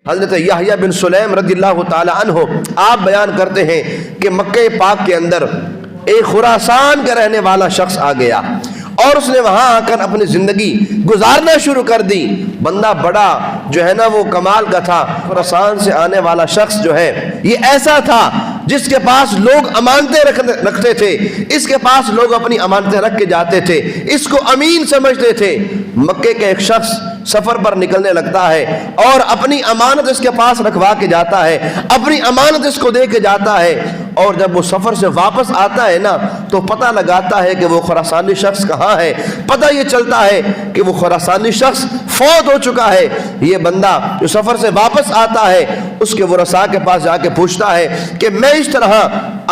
حضرت یحییٰ بن سلیم رضی اللہ تعالی عنہ آپ بیان کرتے ہیں کہ مکہ پاک کے اندر ایک خراسان کا رہنے والا شخص آ گیا اور اس نے وہاں آ کر اپنی زندگی گزارنا شروع کر دی۔ بندہ بڑا جو ہے نا وہ کمال کا تھا۔ خراسان سے آنے والا شخص جو ہے یہ ایسا تھا جس کے پاس لوگ امانتیں رکھتے تھے، اس کے پاس لوگ اپنی امانتیں رکھ کے جاتے تھے، اس کو امین سمجھتے تھے۔ مکے کا ایک شخص سفر پر نکلنے لگتا ہے اور اپنی امانت اس کے پاس رکھوا کے جاتا ہے، اپنی امانت اس کو دے کے جاتا ہے، اور جب وہ سفر سے واپس آتا ہے نا تو پتہ لگاتا ہے کہ وہ خراسانی شخص کہاں ہے۔ پتہ یہ چلتا ہے کہ وہ خراسانی شخص فوت ہو چکا ہے۔ یہ بندہ جو سفر سے واپس آتا ہے اس کے ورثاء کے پاس جا کے پوچھتا ہے کہ میں اس طرح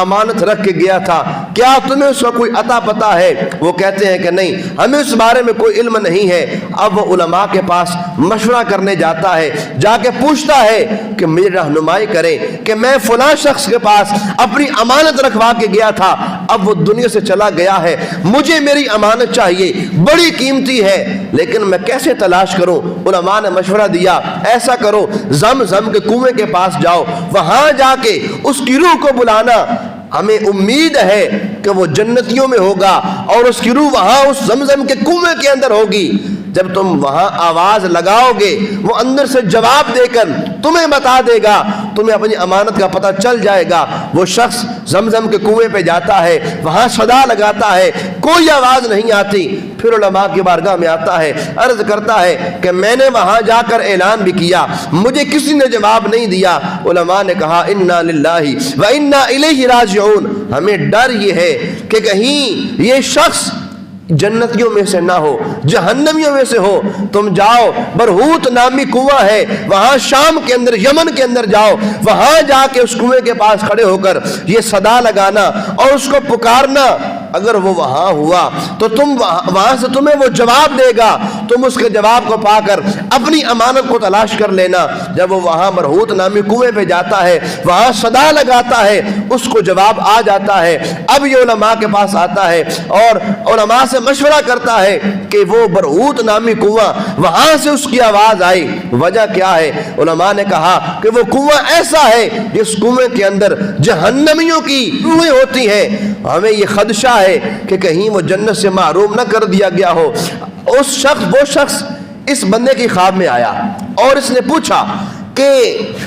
امانت رکھ کے گیا تھا، کیا تمہیں اس کا کوئی عطا پتہ ہے؟ وہ کہتے ہیں کہ نہیں، ہمیں اس بارے میں کوئی علم نہیں ہے۔ اب وہ علماء کے پاس مشورہ کرنے جاتا ہے، جا کے پوچھتا ہے کہ میری رہنمائی کریں کہ میں فلاں شخص کے پاس اپنی امانت رکھوا کے گیا تھا، اب وہ دنیا سے چلا گیا ہے، مجھے میری امانت چاہیے، بڑی قیمتی ہے، لیکن میں کیسے تلاش کروں؟ علماء نے مشورہ دیا ایسا کرو، زمزم کے کنویں کے پاس جاؤ، وہاں جا کے اس کی روح کو بلانا، ہمیں امید ہے کہ وہ جنتیوں میں ہوگا اور اس کی روح وہاں اس زمزم کے کنویں کے اندر ہوگی۔ جب تم وہاں آواز لگاؤ گے وہ اندر سے جواب دے کر تمہیں بتا دے گا، تمہیں اپنی امانت کا پتہ چل جائے گا۔ وہ شخص زمزم کے کنویں پہ جاتا ہے، وہاں صدا لگاتا ہے، کوئی آواز نہیں آتی۔ پھر علماء کی بارگاہ میں آتا ہے، عرض کرتا ہے کہ میں نے وہاں جا کر اعلان بھی کیا، مجھے کسی نے جواب نہیں دیا۔ علماء نے کہا انا للہ و انا الیہ راجعون، ہمیں ڈر یہ ہے کہ کہیں یہ شخص جنتیوں میں سے نہ ہو، جہنمیوں میں سے ہو۔ تم جاؤ، برہوت نامی کنواں ہے وہاں شام کے اندر، یمن کے اندر جاؤ، وہاں جا کے اس کنویں کے پاس کھڑے ہو کر یہ صدا لگانا اور اس کو پکارنا، اگر وہ وہاں ہوا تو تم وہاں سے تمہیں وہ جواب دے گا، تم اس کے جواب کو پا کر اپنی امانت کو تلاش کر لینا۔ جب وہ وہاں برہوت نامی کنویں پہ جاتا ہے، وہاں صدا لگاتا ہے، اس کو جواب آ جاتا ہے۔ اب یہ علماء کے پاس آتا ہے اور علماء سے مشورہ کرتا ہے کہ وہ برہوت نامی کنواں وہاں سے اس کی آواز آئی، وجہ کیا ہے؟ علماء نے کہا کہ وہ کنواں ایسا ہے جس کنویں کے اندر جہنمیوں کی روحیں ہوتی ہیں، ہمیں یہ خدشہ ہے کہ کہیں وہ جنت سے محروم نہ کر دیا گیا ہو۔ وہ شخص اس بندے کی خواب میں آیا اور اس نے پوچھا کہ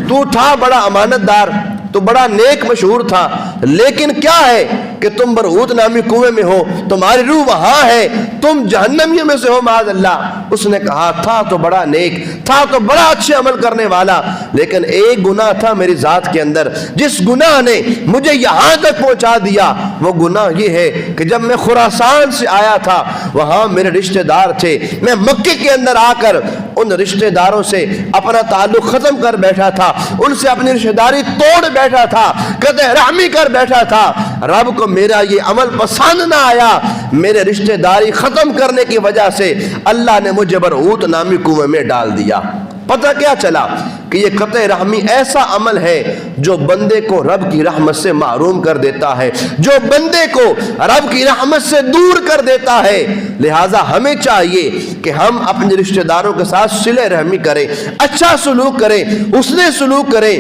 تو تھا بڑا امانت دار، تو بڑا نیک مشہور تھا، لیکن کیا ہے کہ تم برہوت نامی کنویں میں ہو، تمہاری روح وہاں ہے، تم جہنمیوں میں سے ہو معاذ اللہ۔ اس نے کہا تھا تو بڑا نیک، تھا تو بڑا اچھے عمل کرنے والا، لیکن ایک گناہ تھا میری ذات کے اندر جس گناہ نے مجھے یہاں تک پہنچا دیا۔ وہ گناہ یہ ہے کہ جب میں خراسان سے آیا تھا وہاں میرے رشتہ دار تھے، میں مکے کے اندر آ کر ان رشتہ داروں سے اپنا تعلق ختم کر بیٹھا تھا، ان سے اپنی رشتہ داری توڑ بیٹھا تھا، قطع رحمی کر بیٹھا تھا۔ رب کو میرا یہ عمل پسند نہ آیا، میرے رشتہ داری ختم کرنے کی وجہ سے اللہ نے مجھے برہوت نامی کنویں میں ڈال دیا۔ پتہ کیا چلا کہ یہ قطع رحمی ایسا عمل ہے جو بندے کو رب کی رحمت سے محروم کر دیتا ہے، جو بندے کو رب کی رحمت سے دور کر دیتا ہے۔ لہٰذا ہمیں چاہیے کہ ہم اپنے رشتہ داروں کے ساتھ صلہ رحمی کریں، اچھا سلوک کریں، حسن سلوک کریں۔